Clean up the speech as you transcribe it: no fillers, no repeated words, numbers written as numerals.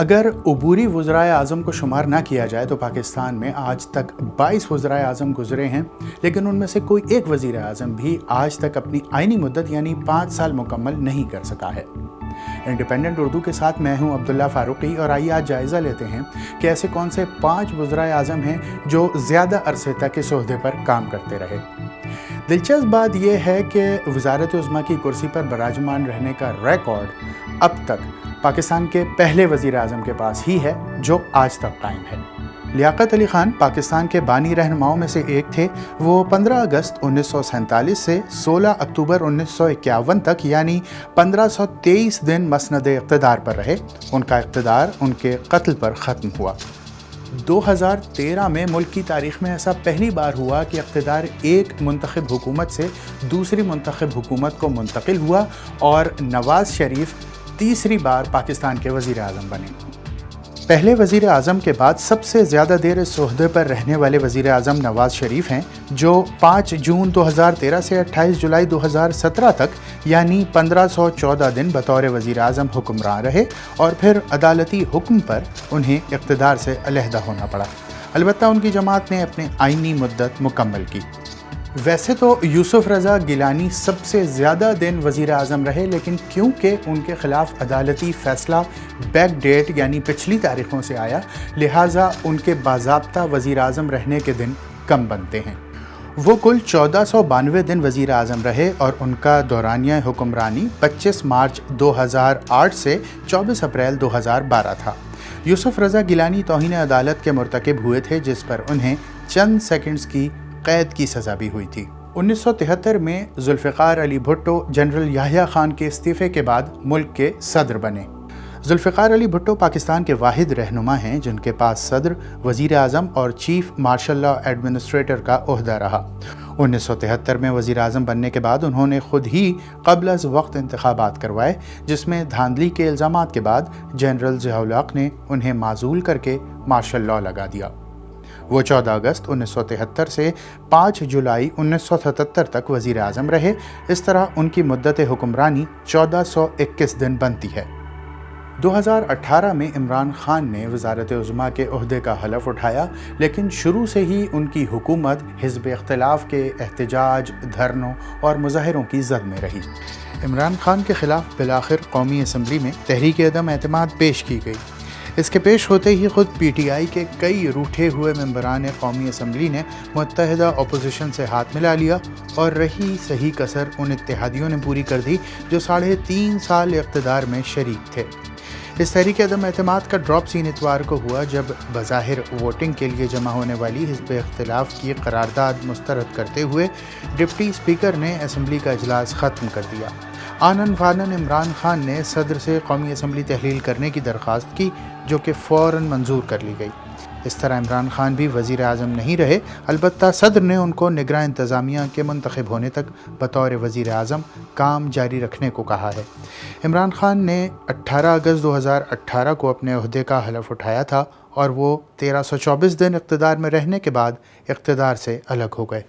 اگر عبوری وزرائے اعظم کو شمار نہ کیا جائے تو پاکستان میں آج تک 22 وزرائے اعظم گزرے ہیں، لیکن ان میں سے کوئی ایک وزیر اعظم بھی آج تک اپنی آئینی مدت یعنی 5 سال مکمل نہیں کر سکا ہے۔ انڈیپینڈنٹ اردو کے ساتھ میں ہوں عبداللہ فاروقی، اور آئیے آج جائزہ لیتے ہیں کہ ایسے کون سے 5 وزرائے اعظم ہیں جو زیادہ عرصے تک اس عہدے پر کام کرتے رہے۔ دلچسپ بات یہ ہے کہ وزارت عظمیٰ کی کرسی پر براجمان رہنے کا ریکارڈ اب تک پاکستان کے پہلے وزیر اعظم کے پاس ہی ہے جو آج تک قائم ہے۔ لیاقت علی خان پاکستان کے بانی رہنماؤں میں سے ایک تھے۔ وہ 15 اگست 1947 سے 16 اکتوبر 1951 تک یعنی 1523 دن مسند اقتدار پر رہے۔ ان کا اقتدار ان کے قتل پر ختم ہوا۔ 2013 میں ملک کی تاریخ میں ایسا پہلی بار ہوا کہ اقتدار ایک منتخب حکومت سے دوسری منتخب حکومت کو منتقل ہوا اور نواز شریف تیسری بار پاکستان کے وزیر اعظم بنے۔ پہلے وزیر اعظم کے بعد سب سے زیادہ دیر اس عہدے پر رہنے والے وزیر اعظم نواز شریف ہیں، جو 5 جون 2013 سے 28 جولائی 2017 تک یعنی 1514 دن بطور وزیر اعظم حکمران رہے اور پھر عدالتی حکم پر انہیں اقتدار سے علیحدہ ہونا پڑا۔ البتہ ان کی جماعت نے اپنی آئینی مدت مکمل کی۔ ویسے تو یوسف رضا گیلانی سب سے زیادہ دن وزیر اعظم رہے، لیکن کیونکہ ان کے خلاف عدالتی فیصلہ بیک ڈیٹ یعنی پچھلی تاریخوں سے آیا، لہٰذا ان کے باضابطہ وزیر اعظم رہنے کے دن کم بنتے ہیں۔ وہ کل 1492 دن وزیر اعظم رہے اور ان کا دورانیہ حکمرانی 25 مارچ 2008 سے 24 اپریل 2012 تھا۔ یوسف رضا گیلانی توہین عدالت کے مرتکب ہوئے تھے، جس پر انہیں چند سیکنڈز کی قید کی سزا بھی ہوئی تھی۔ 1973 میں ذوالفقار علی بھٹو جنرل یحییٰ خان کے استعفے کے بعد ملک کے صدر بنے۔ ذوالفقار علی بھٹو پاکستان کے واحد رہنما ہیں جن کے پاس صدر، وزیر اعظم اور چیف مارشل لا ایڈمنسٹریٹر کا عہدہ رہا۔ 1973 میں وزیر اعظم بننے کے بعد انہوں نے خود ہی قبل از وقت انتخابات کروائے، جس میں دھاندلی کے الزامات کے بعد جنرل ضیاء الحق نے انہیں معزول کر کے مارشل لا لگا دیا۔ وہ 14 اگست 1973 سے 5 جولائی 1977 تک وزیر اعظم رہے۔ اس طرح ان کی مدت حکمرانی 1421 دن بنتی ہے۔ 2018 میں عمران خان نے وزارت عظمیٰ کے عہدے کا حلف اٹھایا، لیکن شروع سے ہی ان کی حکومت حزب اختلاف کے احتجاج، دھرنوں اور مظاہروں کی زد میں رہی۔ عمران خان کے خلاف بالآخر قومی اسمبلی میں تحریک عدم اعتماد پیش کی گئی۔ اس کے پیش ہوتے ہی خود پی ٹی آئی کے کئی روٹھے ہوئے ممبران قومی اسمبلی نے متحدہ اپوزیشن سے ہاتھ ملا لیا اور رہی صحیح کسر ان اتحادیوں نے پوری کر دی جو 3.5 سال اقتدار میں شریک تھے۔ اس تحریک عدم اعتماد کا ڈراپ سین اتوار کو ہوا، جب بظاہر ووٹنگ کے لیے جمع ہونے والی حزب اختلاف کی قرارداد مسترد کرتے ہوئے ڈپٹی اسپیکر نے اسمبلی کا اجلاس ختم کر دیا۔ آنن فانن عمران خان نے صدر سے قومی اسمبلی تحلیل کرنے کی درخواست کی، جو کہ فوراً منظور کر لی گئی۔ اس طرح عمران خان بھی وزیر اعظم نہیں رہے، البتہ صدر نے ان کو نگراں انتظامیہ کے منتخب ہونے تک بطور وزیر اعظم کام جاری رکھنے کو کہا ہے۔ عمران خان نے 18 اگست 2018 کو اپنے عہدے کا حلف اٹھایا تھا اور وہ 1324 دن اقتدار میں رہنے کے بعد اقتدار سے الگ ہو گئے۔